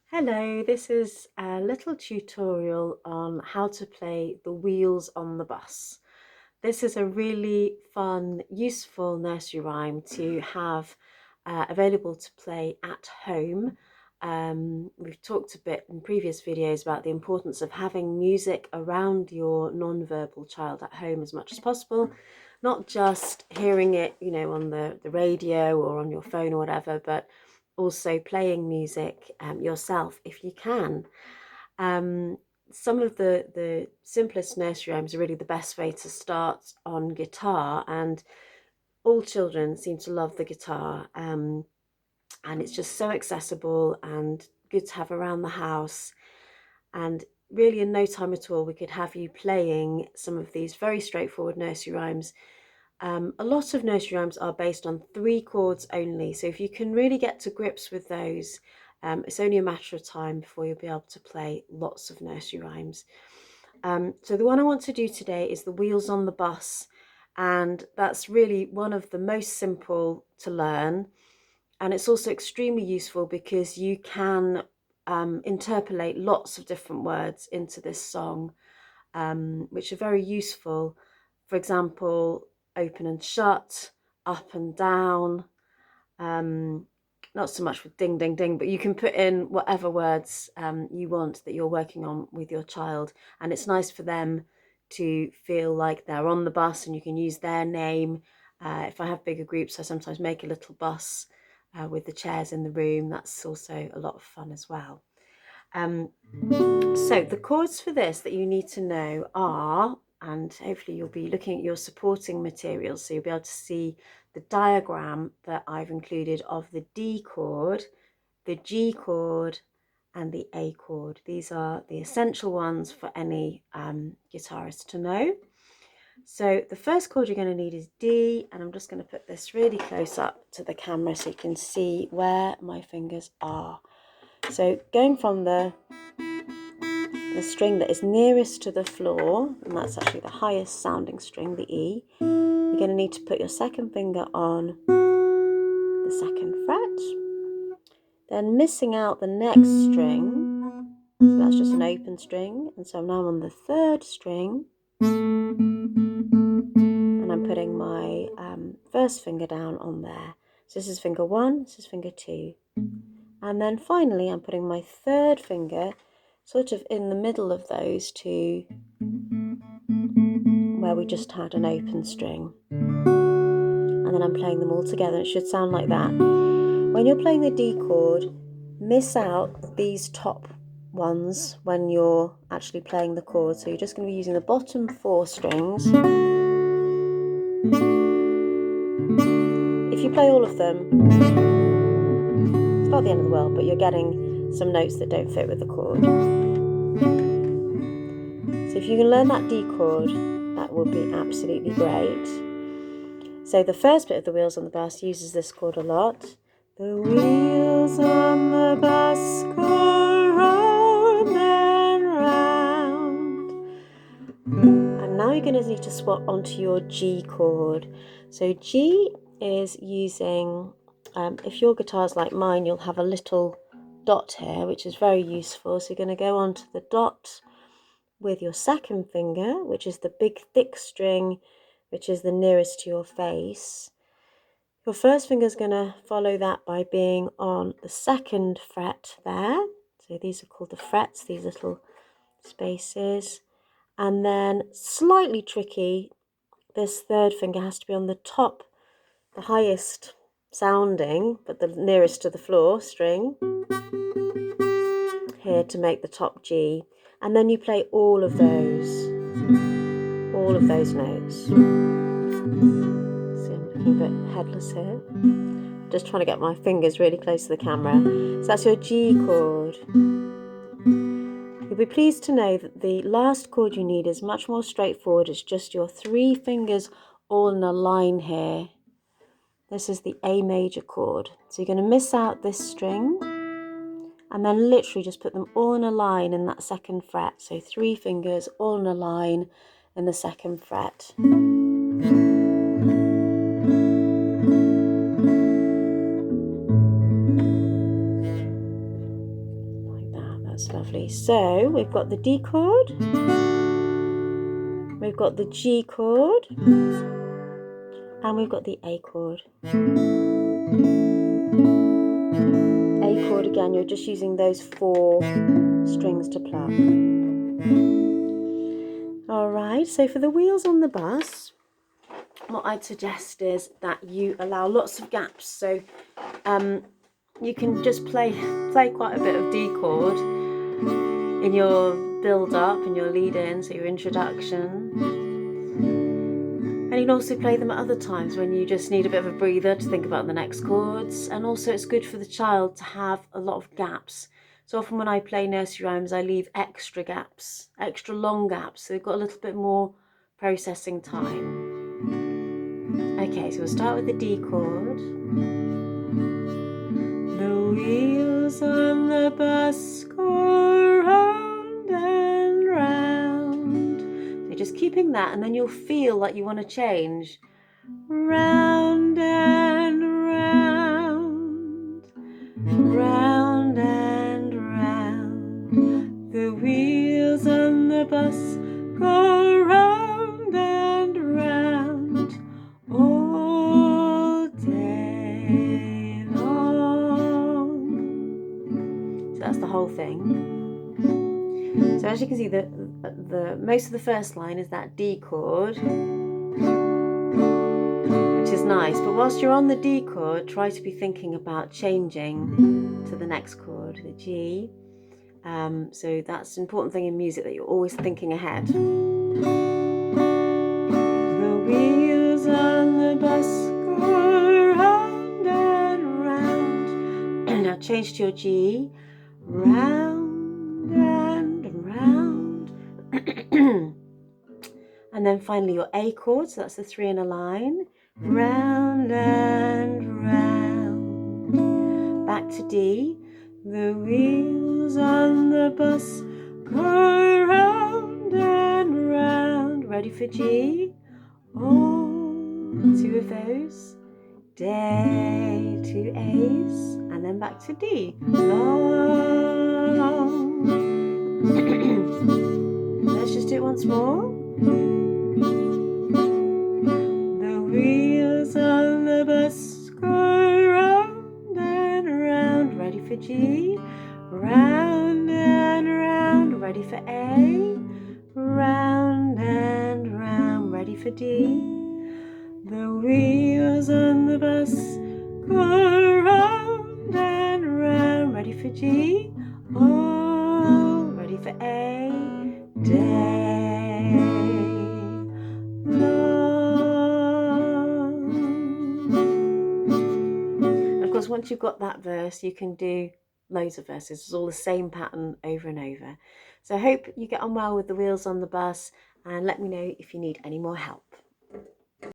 Hello, this is a little tutorial on how to play the wheels on the bus. This is a really fun, useful nursery rhyme to have available to play at home. We've talked a bit in previous videos about the importance of having music around your non-verbal child at home as much as possible, not just hearing it, on the radio or on your phone or whatever, but also playing music yourself if you can. Um, some of the simplest nursery rhymes are really the best way to start on guitar, and all children seem to love the guitar, and it's just so accessible and good to have around the house. And really, in no time at all, we could have you playing some of these very straightforward nursery rhymes. A lot of nursery rhymes are based on 3 chords only, so if you can really get to grips with those, it's only a matter of time before you'll be able to play lots of nursery rhymes. So the one I want to do today is the wheels on the bus, and that's really one of the most simple to learn, and it's also extremely useful because you can interpolate lots of different words into this song, which are very useful. For example, open and shut, up and down. Not so much with ding, ding, ding, but you can put in whatever words you want that you're working on with your child. And it's nice for them to feel like they're on the bus and you can use their name. If I have bigger groups, I sometimes make a little bus with the chairs in the room. That's also a lot of fun as well. So the chords for this that you need to know are, and hopefully you'll be looking at your supporting materials, so you'll be able to see the diagram that I've included of the D chord, the G chord, and the A chord. These are the essential ones for any guitarist to know. So the first chord you're going to need is D, and I'm just going to put this really close up to the camera so you can see where my fingers are. So going from the string that is nearest to the floor, and that's actually the highest sounding string, the E, you're going to need to put your second finger on the 2nd fret, then missing out the next string, so that's just an open string, and so now I'm on the 3rd string, and I'm putting my 1st finger down on there. So this is finger 1, this is finger 2, and then finally I'm putting my 3rd finger sort of in the middle of those two where we just had an open string, and then I'm playing them all together. It should sound like that. When you're playing the D chord, miss out these top ones when you're actually playing the chord, so you're just going to be using the bottom 4 strings. If you play all of them, it's not the end of the world, but you're getting some notes that don't fit with the chord. So if you can learn that D chord, that would be absolutely great. So the first bit of the wheels on the bus uses this chord a lot. The wheels on the bus go round and round. And now you're going to need to swap onto your G chord. So G is using, if your guitar's like mine, you'll have a little dot here, which is very useful. So you're going to go onto the dot with your 2nd finger, which is the big thick string, which is the nearest to your face. Your 1st finger is going to follow that by being on the 2nd fret there. So these are called the frets, these little spaces. And then, slightly tricky, this 3rd finger has to be on the top, the highest sounding, but the nearest to the floor string, here to make the top G. And then you play all of those notes. See, I'm looking a bit headless here. Just trying to get my fingers really close to the camera. So that's your G chord. You'll be pleased to know that the last chord you need is much more straightforward. It's just your 3 fingers all in a line here. This is the A major chord. So you're going to miss out this string and then literally just put them all in a line in that 2nd fret. So 3 fingers all in a line in the 2nd fret. Like lovely. So we've got the D chord, we've got the G chord, and we've got the A chord. A chord again, you're just using those 4 strings to pluck. Alright, so for the wheels on the bus, what I'd suggest is that you allow lots of gaps. So you can just play quite a bit of D chord in your build up, in your lead in, so your introduction. And you can also play them at other times when you just need a bit of a breather to think about the next chords. And also it's good for the child to have a lot of gaps. So often when I play nursery rhymes, I leave extra gaps, extra long gaps, so they've got a little bit more processing time. Okay, so we'll start with the D chord. The wheels on the bus go round and round. So just keeping that, and then you'll feel like you want to change. Round and round, round and round. The wheels on the bus go round and round all day long. So that's the whole thing. So as you can see, the most of the first line is that D chord, which is nice. But whilst you're on the D chord, try to be thinking about changing to the next chord, the G. So that's an important thing in music, that you're always thinking ahead. The wheels on the bus go round and round. Now change to your G. Round and round. And then finally your A chord, so that's the 3 in a line. Round and round. Back to D. The wheels on the bus go round and round. Ready for G? Oh, 2 of those. Day, 2 A's, and then back to D. Long. Let's just do it once more. The wheels on the bus go round and round. Ready for G? Round and round. Ready for A? Round and round. Ready for D? The wheels on the bus go round and round. Ready for G? Oh, ready for A? Day long. And of course, once you've got that verse, you can do loads of verses. It's all the same pattern over and over. So I hope you get on well with the wheels on the bus, and let me know if you need any more help.